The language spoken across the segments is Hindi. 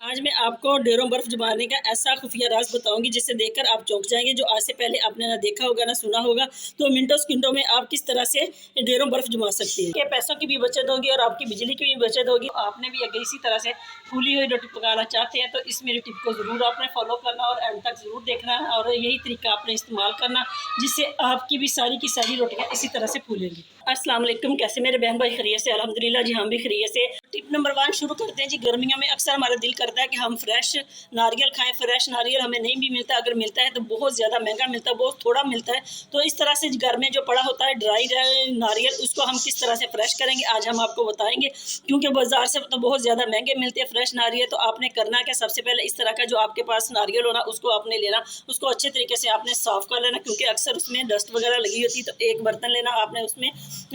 आज मैं आपको ढेरों बर्फ जमाने का ऐसा खुफिया राज बताऊंगी जिसे देखकर आप चौंक जाएंगे, जो आज से पहले आपने ना देखा होगा ना सुना होगा। तो मिनटों सेकंडों में आप किस तरह से ढेरों बर्फ जमा सकती हैं। के पैसों की भी बचत होगी और आपकी बिजली की भी बचत होगी। आपने भी अगर इसी तरह से फूली हुई रोटी पकाना चाहते हैं तो इस मेरी टिप को ज़रूर आपने फॉलो करना और एंड तक ज़रूर देखना है, और यही तरीका आपने इस्तेमाल करना जिससे आपकी भी सारी की सारी रोटियाँ इसी तरह से फूलेंगी। अस्सलाम वालेकुम, कैसे मेरे बहन भाई खैरियत से? अल्हम्दुलिल्लाह जी, हम भी खैरियत से। टिप नंबर 1 शुरू करते हैं जी। गर्मियों में अक्सर हमारा दिल करता है कि हम फ्रेश नारियल खाएं। फ्रेश नारियल हमें नहीं भी मिलता, अगर मिलता है तो बहुत ज़्यादा महंगा मिलता है, बहुत थोड़ा मिलता है। तो इस तरह से घर में जो पड़ा होता है ड्राई नारियल, उसको हम किस तरह से फ्रेश करेंगे आज हम आपको बताएंगे, क्योंकि बाजार से तो बहुत ज़्यादा महंगे मिलते हैं फ्रेश नारियल। तो आपने करना क्या, सबसे पहले इस तरह का जो आपके पास नारियल होना उसको आपने लेना, उसको अच्छे तरीके से आपने साफ़ कर लेना, क्योंकि अक्सर उसमें डस्ट वगैरह लगी होती है। तो एक बर्तन लेना आपने, उसमें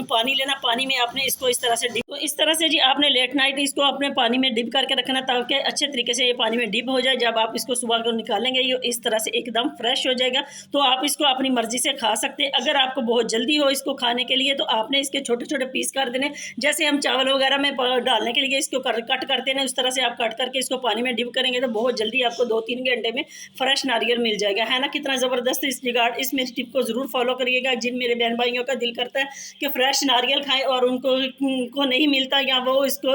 पानी लेना, पानी में आपने इसको इस तरह से डिप, तो इस तरह से जी आपने लेट नाइट इसको अपने पानी में डिप करके रखना ताकि अच्छे तरीके से ये पानी में डिप हो जाए। जब आप इसको सुबह को निकालेंगे ये इस तरह से एकदम फ्रेश हो जाएगा। तो आप इसको अपनी मर्जी से खा सकते हैं। अगर आपको बहुत जल्दी हो इसको खाने के लिए तो आपने इसके छोटे छोटे पीस कर देने, जैसे हम चावल वगैरह में डालने के लिए इसको कट करते हैं, उस तरह से आप कट करके इसको पानी में डिप करेंगे तो बहुत जल्दी आपको 2-3 घंटे में फ्रेश नारियल मिल जाएगा। है ना कितना ज़बरदस्त इस जुगाड़। इस मेरी टिप को ज़रूर फॉलो करिएगा। जिन मेरे बहन भाइयों का दिल करता है कि फ्रेश नारियल खाएं और उनको नहीं मिलता या वो इसको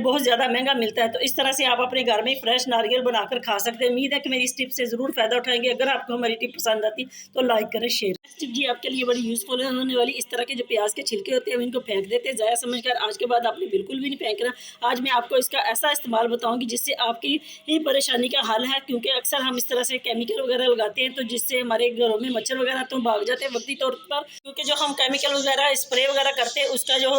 बहुत ज़्यादा महंगा मिलता है, तो इस तरह से आप अपने घर में फ्रेश नारियल बनाकर खा सकते हैं। उम्मीद है कि मेरी इस टिप से ज़रूर फ़ायदा उठाएंगे। अगर आपको हमारी टिप पसंद आती तो लाइक करें, शेयर। टिप जी आपके लिए बड़ी यूज़फुल होने वाली। इस तरह के जो प्याज के छिलके होते हैं इनको फेंक देते हैं ज़ाया समझकर। आज के बाद आपने बिल्कुल भी नहीं फेंकना। आज मैं आपको इसका ऐसा इस्तेमाल बताऊँगी जिससे आपकी ये परेशानी का हल है, क्योंकि अक्सर हम इस तरह से केमिकल वगैरह लगाते हैं तो जिससे हमारे घरों में मच्छर वगैरह तो भाग जाते हैं वक्ती तौर पर, क्योंकि जो हम केमिकल वगैरह स्प्रे वगैरह करते हैं उसका जो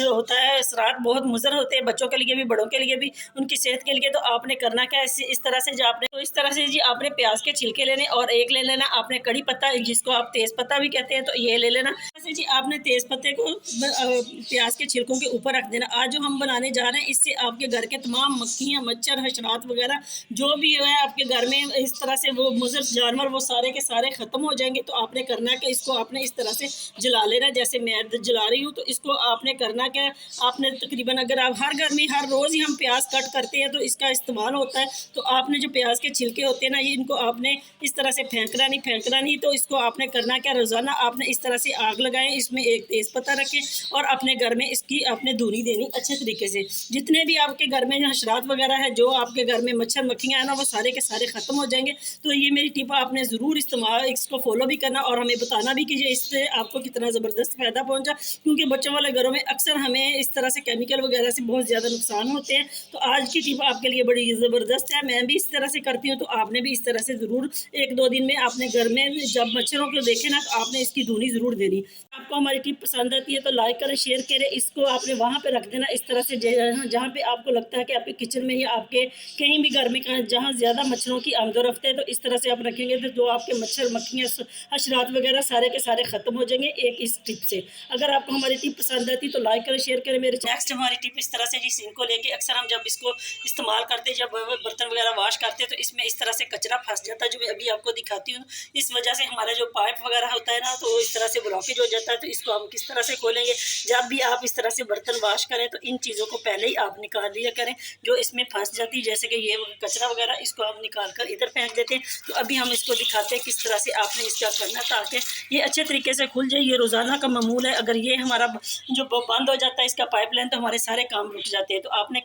होता है असरात बहुत मुज़र होते हैं, बच्चों के लिए भी बड़ों के लिए भी, उनकी सेहत के लिए। तो आपने करना क्या है, इस तरह से जो आपने तो इस तरह से जी आपने प्याज के छिलके लेने और एक ले लेना आपने कड़ी पत्ता, जिसको आप तेज पत्ता भी कहते हैं, तो ये ले लेना। ऐसे जी आपने तेज पत्ते को प्याज के छिलकों के ऊपर रख देना। आज जो हम बनाने जा रहे हैं इससे आपके घर के तमाम मक्खियाँ मच्छर हशरात वगैरह जो भी है आपके घर में इस तरह से वो मुज़र जानवर वो सारे के सारे ख़त्म हो जाएंगे। तो आपने करना कि इसको आपने इस तरह से जला लेना, जैसे मैं जला रही हूँ। तो इसको आपने करना क्या, आपने तकरीबन अगर आप हर घर में हर रोज़ ही हम प्याज कट करते हैं तो इसका इस्तेमाल होता है। तो आपने जो प्याज के छिलके होते हैं ना, ये इनको आपने इस तरह से फेंकना नहीं। तो इसको आपने करना क्या, रोज़ाना आपने इस तरह से आग लगाएं, इसमें एक तेज़ पत्ता रखें और अपने घर में इसकी आपने धुनी देनी अच्छे तरीके से। जितने भी आपके घर में हशरात वगैरह है, जो आपके घर में मच्छर मक्खियाँ हैं ना, वो सारे के सारे ख़त्म हो जाएंगे। तो ये मेरी टिप आपने ज़रूर इस्तेमाल इसको फॉलो भी करना और हमें बताना भी कि इससे आपको कितना ज़बरदस्त फ़ायदा पहुँचा, क्योंकि बच्चों वाले घरों में अक्सर हमें इस तरह से केमिकल वगैरह से बहुत ज़्यादा नुकसान होते हैं। तो आज की टिप आपके लिए बड़ी ज़बरदस्त है। मैं भी इस तरह से करती हूँ, तो आपने भी इस तरह से ज़रूर 1-2 दिन में अपने घर में जब मच्छरों को देखें ना, तो आपने इसकी धुनी ज़रूर देनी। आपको हमारी टिप पसंद आती है तो लाइक करें, शेयर करें। इसको आपने वहाँ पे रख देना इस तरह से जहाँ पे आपको लगता है कि आपके किचन में या आपके कहीं भी घर में जहाँ ज़्यादा मच्छरों की आमदोरफ्त है, तो इस तरह से आप रखेंगे तो जो आपके मच्छर मक्खियाँ हशरात वगैरह सारे के सारे ख़त्म हो जाएंगे एक इस टिप से। अगर आपको हमारी टिप पसंद आती तो लाइक करें, शेयर करें। मेरे नेक्स्ट हमारी टिप इस तरह से जी सिंक को लेके अक्सर हम जब इसको इस्तेमाल करते हैं, जब बर्तन वगैरह वॉश करते हैं तो इसमें इस तरह से कचरा फंस जाता है, जो मैं अभी आपको दिखाती हूँ। इस वजह से हमारा जो पाइप वगैरह होता है ना, तो इस तरह से ब्लॉकेज हो जाता है। तो इसको हम किस तरह से खोलेंगे, जब भी आप इस तरह से बर्तन वॉश करें तो इन चीज़ों को पहले ही आप निकाल लिया करें जो इसमें फंस जाती है, जैसे कि ये कचरा वगैरह, इसको हम निकाल कर इधर फेंक देते हैं। तो अभी हम इसको दिखाते हैं किस तरह से आपने इसका करना ताकि ये अच्छे तरीके से खुल जाए। ये रोज़ाना का मामूल है। अगर ये हमारा जो बंद हो जाता है इसका पाइपलाइन, तो हमारे सारे काम रुक जाते हैं। तो आपने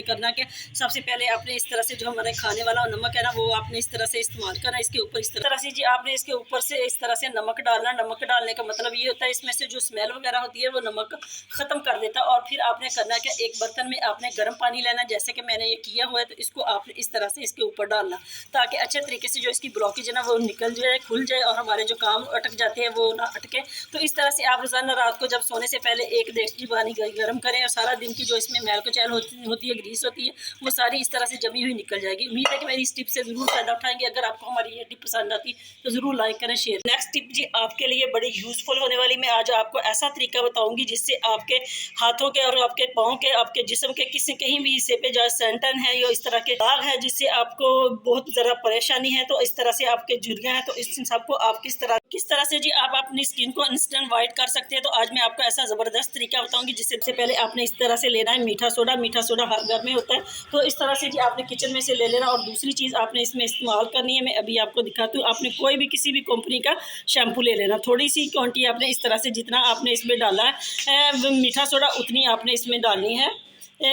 करना क्या, सबसे पहले आपने इस तरह से जो हमारे खाने वाला नमक है ना, वो आपने इस तरह से इस्तेमाल करना। इसके ऊपर इस तरह से जी आपने इसके ऊपर से इस तरह से नमक डालना। नमक डालने का मतलब ये होता है इसमें से जो स्मेल वगैरह होती है वो नमक ख़त्म कर देता है। और फिर आपने करना क्या, एक बर्तन में आपने गर्म पानी लेना, जैसे कि मैंने ये किया हुआ है। तो इसको आपने इस तरह से इसके ऊपर डालना ताकि अच्छे तरीके से जो इसकी ब्लॉकेज है ना वो निकल जाए, खुल जाए और हमारे जो काम अटक जाते हैं वो ना अटके। तो इस तरह से आप रोज़ाना रात को जब सोने से पहले एक देसी पानी गर्म करें और सारा दिन की जो इसमें मैल कुचैल होती है, ग्रीस होती है, वो सारी इस तरह से जमी हुई निकल जाएगी। उम्मीद है कि मेरी इस टिप से ज़रूर फ़ायदा उठाएंगे। अगर आपको हमारी ये टिप पसंद आती तो ज़रूर लाइक करें, शेयर। नेक्स्ट टिप जी आपके लिए बड़ी यूज़फुल होने वाली। मैं आज आपको ऐसा तरीका बताऊंगी जिससे आपके हाथों के और आपके पाँव के, आपके जिस्म के किसी कहीं भी हिस्से पे जो सैंटन है या इस तरह के दाग है जिससे आपको बहुत ज़रा परेशानी है, तो इस तरह से आपके झुर्रियाँ हैं, तो इस सबको आप किस तरह किस तरह से जी आप अपनी स्किन को इंस्टेंट वाइट कर सकते हैं। तो आज मैं आपको ऐसा ज़बरदस्त तरीका बताऊंगी जिससे सबसे पहले आपने इस तरह से लेना है मीठा सोडा हर घर में होता है, तो इस तरह से जी आपने किचन में से ले लेना। और दूसरी चीज़ आपने इसमें इस्तेमाल करनी है, मैं अभी आपको दिखाती हूँ। आपने कोई भी किसी भी कंपनी का शैम्पू ले लेना, थोड़ी सी क्वांटिटी आपने इस तरह से जितना आपने इसमें डाला है मीठा सोडा उतनी आपने इसमें डालनी है,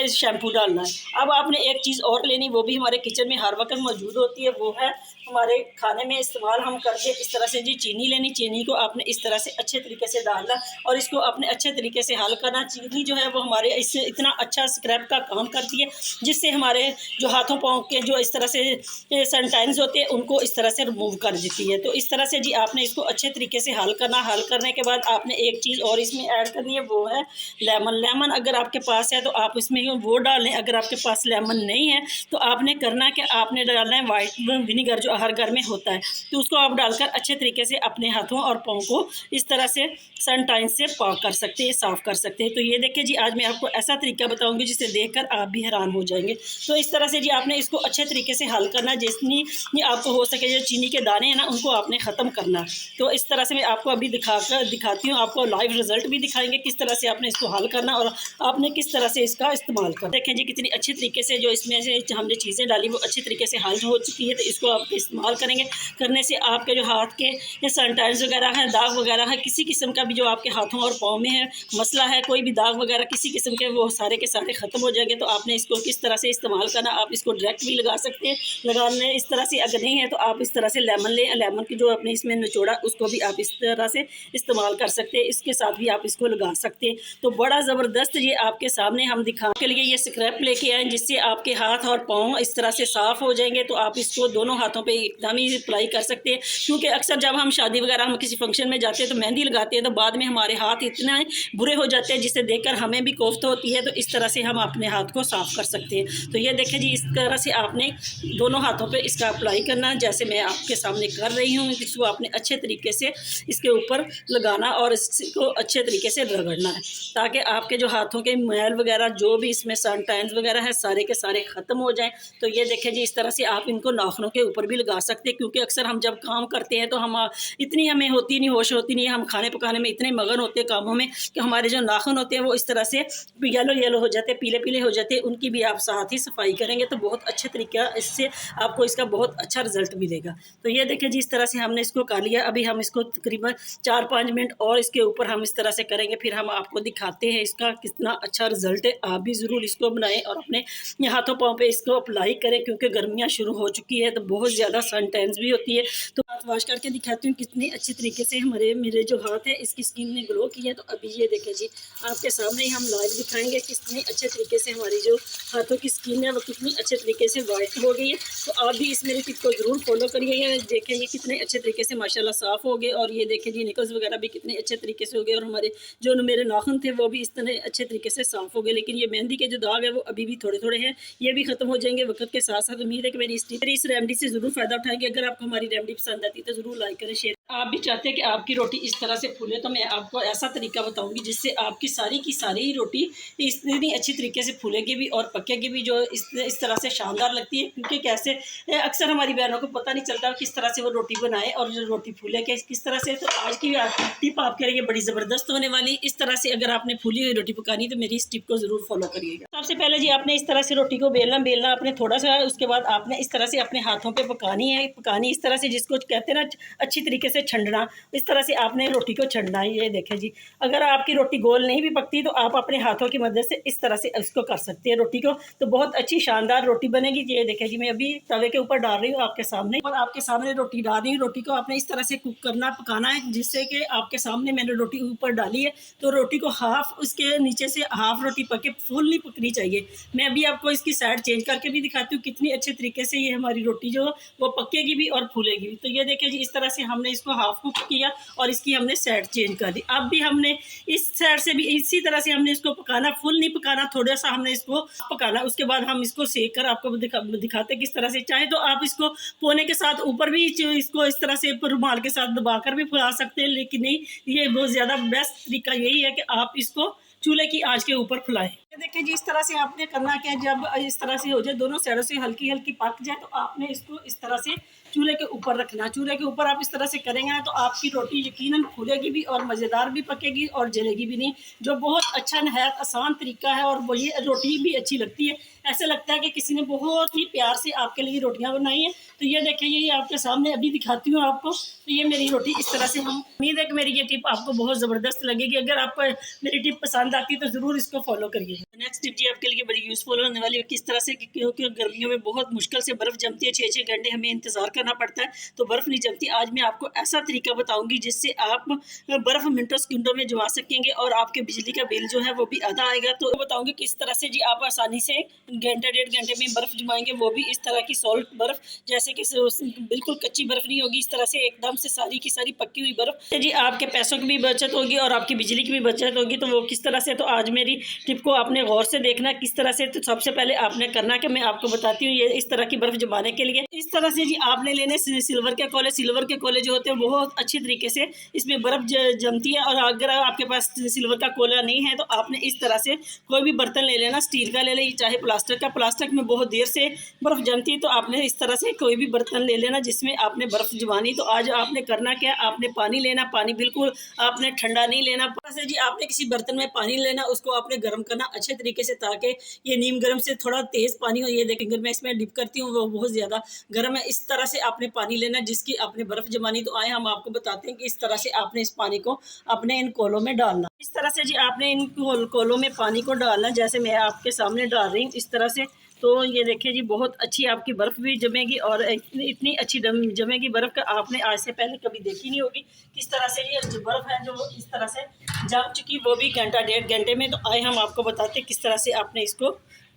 शैम्पू डालना है। अब आपने एक चीज़ और लेनी, वो भी हमारे किचन में हर वक्त मौजूद होती है, वो है हमारे खाने में इस्तेमाल हम करते हैं इस तरह से जी चीनी लेनी। चीनी को आपने इस तरह से अच्छे तरीके से डालना और इसको अपने अच्छे तरीके से हल करना। चीनी जो है वो हमारे इससे इतना अच्छा स्क्रैप का काम करती है जिससे हमारे जो हाथों पाँव के जो इस तरह से सनटाइन्स होते हैं उनको इस तरह से रिमूव कर देती है। तो इस तरह से जी आपने इसको अच्छे तरीके से हल करना। हल करने के बाद आपने एक चीज़ और इसमें ऐड करनी है, वो है लेमन। लेमन अगर आपके पास है तो आप इसमें वो डालें, अगर आपके पास लेमन नहीं है तो आपने करना कि आपने डालना है वाइट विनीगर जो हर घर में होता है, तो उसको आप डालकर अच्छे तरीके से अपने हाथों और पाँव को इस तरह से सनटाइन से पाक कर सकते हैं, साफ़ कर सकते हैं। तो ये देखिए जी आज मैं आपको ऐसा तरीका बताऊंगी जिसे देखकर आप भी हैरान हो जाएंगे। तो इस तरह से जी आपने इसको अच्छे तरीके से हल करना, जितनी आपको हो सके जो चीनी के दाने हैं ना उनको आपने ख़त्म करना। तो इस तरह से मैं आपको अभी दिखाती हूँ, आपको लाइव रिजल्ट भी दिखाएंगे किस तरह से आपने इसको हल करना और आपने किस तरह से इसका इस्तेमाल करना। देखें जी कितनी अच्छी तरीके से जो इसमें से हमने चीज़ें डाली वो अच्छी तरीके से हल हो चुकी है। तो इसको आप इस्तेमाल करेंगे, करने से आपके जो हाथ के सनटाइन्स वगैरह हैं, दाग वगैरह है, किसी किस्म का भी जो आपके हाथों और पाँव में है मसला है, कोई भी दाग वगैरह किसी किस्म के, वो सारे के सारे ख़त्म हो जाएंगे। तो आपने इसको किस तरह से इस्तेमाल करना, आप इसको डायरेक्ट भी लगा सकते हैं, लगाने इस तरह से अगर नहीं है तो आप इस तरह से लेमन लें, लेमन की जो आपने इसमें निचोड़ा उसको भी आप इस तरह से इस्तेमाल कर सकते हैं, इसके साथ भी आप इसको लगा सकते हैं। तो बड़ा ज़बरदस्त ये आपके सामने हम दिखाने के लिए ये स्क्रैप लेके आए जिससे आपके हाथ और पाँव इस तरह से साफ़ हो जाएंगे। तो आप इसको दोनों हाथों पे एकदम ही अप्लाई कर सकते हैं, क्योंकि अक्सर जब हम शादी वगैरह हम किसी फंक्शन में जाते हैं तो मेहंदी लगाते हैं तो बाद में हमारे हाथ इतने बुरे हो जाते हैं जिसे देखकर हमें भी कोफ्त होती है। तो इस तरह से हम अपने हाथ को साफ़ कर सकते हैं। तो ये देखें जी इस तरह से आपने दोनों हाथों पे इसका अप्लाई करना, जैसे मैं आपके सामने कर रही हूँ। इसको आपने अच्छे तरीके से इसके ऊपर लगाना और इसको अच्छे तरीके से रगड़ना है ताकि आपके जो हाथों के मैल वगैरह जो भी इसमें सनटाइन्स वगैरह है सारे के सारे ख़त्म हो जाएं। तो ये देखें जी इस तरह से आप इनको नाखूनों के ऊपर भी लगा सकते हैं, क्योंकि अक्सर हम जब काम करते हैं तो हम इतनी हमें होती नहीं, होश होती नहीं है, हम खाने पकाने में इतने मगन होते हैं कामों में कि हमारे जो नाखून होते हैं वो इस तरह से येलो हो जाते हैं, पीले हो जाते हैं। उनकी भी आप साथ ही सफाई करेंगे तो बहुत अच्छे तरीका इससे आपको इसका बहुत अच्छा रिजल्ट मिलेगा। तो ये देखें जी इस तरह से हमने इसको कर लिया। अभी हम इसको तकरीबन 4-5 मिनट और इसके ऊपर हम इस तरह से करेंगे, फिर हम आपको दिखाते हैं इसका कितना अच्छा रिजल्ट है। आप भी ज़रूर इसको बनाएं और अपने हाथों पाँव पे इसको अप्लाई करें, क्योंकि गर्मियाँ शुरू हो चुकी है तो बहुत ज़्यादा सनटैन्स भी होती है। तो हाथ वॉश करके दिखाती हूँ कितनी अच्छी तरीके से मेरे जो हाथ है इसकी स्किन ने ग्लो की है। तो अभी ये देखें जी आपके सामने ही हम लाइव दिखाएंगे कितनी अच्छे तरीके से हमारी जो हाथों की स्किन है वो कितनी अच्छे तरीके से वाइट हो गई है। तो आप भी इस मेरी टिप को ज़रूर फॉलो करिएगा। देखें ये कितने अच्छे तरीके से माशाल्लाह साफ़ हो गए और ये देखें जी निकल्स वगैरह भी कितने अच्छे तरीके से हो गए और हमारे जो मेरे नाखून थे वो भी इस तरह अच्छे तरीके से साफ़ हो गए। लेकिन ये मेहंदी के जो दाग है वो अभी भी थोड़े हैं, ये भी ख़त्म हो जाएंगे वक्त के साथ साथ। उम्मीद है कि मेरी इस रेमेडी से ज़रूर फ़ायदा उठाएंगे। अगर आपको हमारी रेमेडी पसंद आती है तो ज़रूर लाइक करें, शेयर। आप भी चाहते हैं कि आपकी रोटी इस तरह से फूले तो मैं आपको ऐसा तरीका बताऊंगी जिससे आपकी सारी की सारी रोटी इतनी अच्छी तरीके से फूलेगी भी और पकेगी भी, जो इस तरह से शानदार लगती है। क्योंकि कैसे अक्सर हमारी बहनों को पता नहीं चलता किस तरह से वो रोटी बनाए और जो रोटी फूले किस तरह से। तो आज की टिप आपके लिए बड़ी ज़बरदस्त होने वाली। इस तरह से अगर आपने फूली हुई रोटी पकानी तो मेरी इस टिप को ज़रूर फॉलो करिएगा। सबसे पहले जी आपने इस तरह से रोटी को बेलना आपने थोड़ा सा, उसके बाद आपने इस तरह से अपने हाथों पे पकानी इस तरह से, जिसको कहते हैं ना अच्छी तरीके से छंडना। इस तरह से आपने रोटी को छंडना है। ये देखें जी अगर आपकी रोटी गोल नहीं भी पकती तो आप अपने हाथों की मदद से इस तरह से इसको कर सकते हैं रोटी को, तो बहुत अच्छी शानदार रोटी बनेगी। ये देखें जी मैं अभी तवे के ऊपर डाल रही हूँ आपके सामने और आपके सामने रोटी डाल रही हूँ। रोटी को आपने इस तरह से कुक करना, पकाना है, जिससे कि आपके सामने मैंने रोटी ऊपर डाली है तो रोटी को हाफ, उसके नीचे से हाफ रोटी पके, फुल नहीं पकनी चाहिए। मैं अभी आपको इसकी साइड चेंज करके भी दिखाती हूँ कितनी अच्छे तरीके से ये हमारी रोटी जो वो पकेगी भी और फूलेगी भी। तो ये देखें जी इस तरह से हमने इसको हाफ कुक किया और इसकी हमने साइड चेंज कर दी। अब भी हमने इस साइड से भी इसी तरह से हमने इसको पकाना, फुल नहीं पकाना, थोड़ा सा हमने इसको पकाना। उसके बाद हम इसको सेक कर आपको दिखाते किस तरह से। चाहे तो आप इसको पोने के साथ ऊपर भी इसको इस तरह से रुमाल के साथ दबाकर भी फुला सकते हैं, लेकिन नहीं, ये बहुत ज़्यादा बेस्ट तरीका यही है कि आप इसको चूल्हे की आंच के ऊपर फुलाएं। देखिए जी इस तरह से आपने करना क्या, जब इस तरह से हो जाए, दोनों साइडों से हल्की हल्की पक जाए तो आपने इसको इस तरह से चूल्हे के ऊपर रखना। चूल्हे के ऊपर आप इस तरह से करेंगे ना तो आपकी रोटी यकीनन फूलेगी भी और मज़ेदार भी पकेगी और जलेगी भी नहीं, जो बहुत अच्छा नहायत आसान तरीका है। और वही रोटी भी अच्छी लगती है, ऐसा लगता है कि किसी ने बहुत ही प्यार से आपके लिए रोटियां बनाई हैं। तो ये देखिए, ये आपके सामने अभी दिखाती हूँ आपको। तो ये मेरी रोटी इस तरह से, हम उम्मीद है कि मेरी ये टिप आपको बहुत ज़बरदस्त लगेगी। अगर आपको मेरी टिप पसंद आती है तो ज़रूर इसको फॉलो करिए। नेक्स्ट टिप जी आपके लिए बड़ी यूज़फुल होने वाली है, किस तरह से, क्योंकि गर्मियों में बहुत मुश्किल से बर्फ़ जमती है, 6-6 घंटे हमें इंतज़ार करना पड़ता है तो बर्फ़ नहीं जमती। आज मैं आपको ऐसा तरीका बताऊँगी जिससे आप बर्फ़ मिनटों सेकंडों में जमा सकेंगे और आपके बिजली का बिल जो है वो भी आधा आएगा। तो बताऊँगी किस तरह से जी आप आसानी से घंटा 1.5 घंटे में बर्फ़ जमाएंगे, वो भी इस तरह की सॉल्ट बर्फ़, जैसे कि बिल्कुल कच्ची बर्फ़ नहीं होगी, इस तरह से एकदम से सारी की सारी पक्की हुई बर्फ़। जी आपके पैसों की भी बचत होगी और आपकी बिजली की भी बचत होगी। तो वो किस तरह से, तो आज मेरी टिप को आपने गौर से देखना किस तरह से। तो सबसे पहले आपने करना कि मैं आपको बताती हूँ, ये इस तरह की बर्फ़ जमाने के लिए इस तरह से जी आपने लेने सिल्वर के कोले। सिल्वर के कोले जो होते हैं बहुत अच्छी तरीके से इसमें बर्फ़ जमती है। और अगर आपके पास सिल्वर का कोला नहीं है तो आपने इस तरह से कोई भी बर्तन ले लेना, स्टील का ले लें चाहे प्लास्टिक का। प्लास्टिक में बहुत देर से बर्फ़ जमती है, तो आपने इस तरह से कोई भी बर्तन ले लेना जिसमें आपने बर्फ़ जमानी। तो आज आपने करना क्या, आपने पानी लेना। पानी बिल्कुल आपने ठंडा नहीं लेना, से जी आपने किसी बर्तन में पानी लेना, उसको आपने गर्म करना अच्छे तरीके से, ताकि ये नीम गर्म से थोड़ा तेज़ पानी हो। ये देखिए मैं इसमें डिप करती हूँ, वो बहुत ज़्यादा गर्म है। इस तरह से आपने पानी लेना जिसकी आपने बर्फ़ जमानी। तो आए हम आपको बताते हैं कि इस तरह से आपने इस पानी को अपने इन कोलों में डालना। इस तरह से जी आपने इन कोलों में पानी को डालना, जैसे मैं आपके सामने डाल रही हूँ इस तरह से। तो ये देखिए जी बहुत अच्छी आपकी बर्फ़ भी जमेगी और इतनी अच्छी जमेगी बर्फ़ का आपने आज से पहले कभी देखी नहीं होगी। किस तरह से ये जो बर्फ़ है जो इस तरह से जम चुकी, वो भी घंटा 1.5 घंटे में। तो आए हम आपको बताते हैं किस तरह से आपने इसको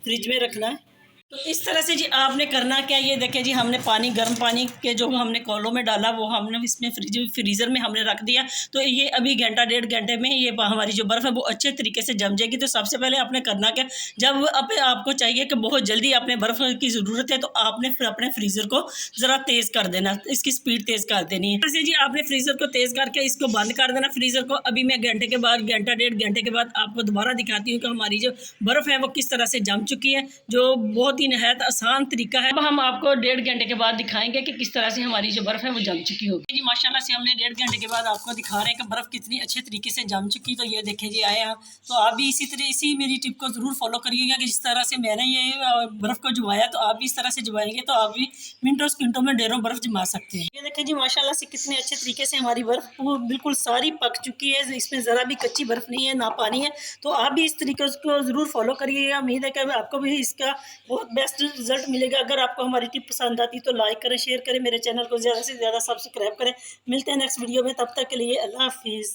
फ्रिज में रखना है। तो इस तरह से जी आपने करना क्या, ये देखिए जी हमने पानी, गर्म पानी के जो हमने कोलों में डाला वो हमने इसमें फ्रीज़र में हमने रख दिया। तो ये अभी घंटा 1.5 घंटे में ये हमारी जो बर्फ़ है वो अच्छे तरीके से जम जाएगी। तो सबसे पहले आपने करना क्या, जब आपको चाहिए कि बहुत जल्दी आपने बर्फ़ की ज़रूरत है तो आपने फिर अपने फ्रीज़र को ज़रा तेज़ कर देना, इसकी स्पीड तेज़ कर देनी है। जैसे जी आपने फ्रीज़र को तेज़ करके इसको बंद कर देना फ्रीज़र को। अभी मैं घंटे के बाद, घंटा 1.5 घंटे के बाद आपको दोबारा दिखाती हूँ कि हमारी जो बर्फ़ है वो किस तरह से जम चुकी है, जो बहुत नहायत आसान तरीका है। अब हम आपको 1.5 घंटे के बाद दिखाएंगे कि किस तरह से हमारी जो बर्फ़ है वो जम चुकी होगी। जी माशाल्लाह से हमने 1.5 घंटे के बाद आपको दिखा रहे हैं कि बर्फ़ कितनी अच्छे तरीके से जम चुकी। तो ये देखें जी आए हैं। तो आप भी इसी मेरी टिप को ज़रूर फॉलो करिएगा कि जिस तरह से मैंने ये बर्फ़ को जमाया, तो आप भी इस तरह से जमाएंगे तो आप भी मिनटों सेकंडों में ढेरों बर्फ़ जमा सकते हैं। ये देखें जी माशाल्लाह से कितने अच्छे तरीके से हमारी बर्फ़ बिल्कुल सारी पक चुकी है, इसमें ज़रा भी कच्ची बर्फ़ नहीं है, ना पानी है। तो आप भी इस तरीके को ज़रूर फॉलो करिएगा। उम्मीद है कि आपको भी इसका बहुत बेस्ट रिजल्ट मिलेगा। अगर आपको हमारी टिप पसंद आती है तो लाइक करें, शेयर करें, मेरे चैनल को ज़्यादा से ज़्यादा सब्सक्राइब करें। मिलते हैं नेक्स्ट वीडियो में, तब तक के लिए अल्लाह हाफिज़।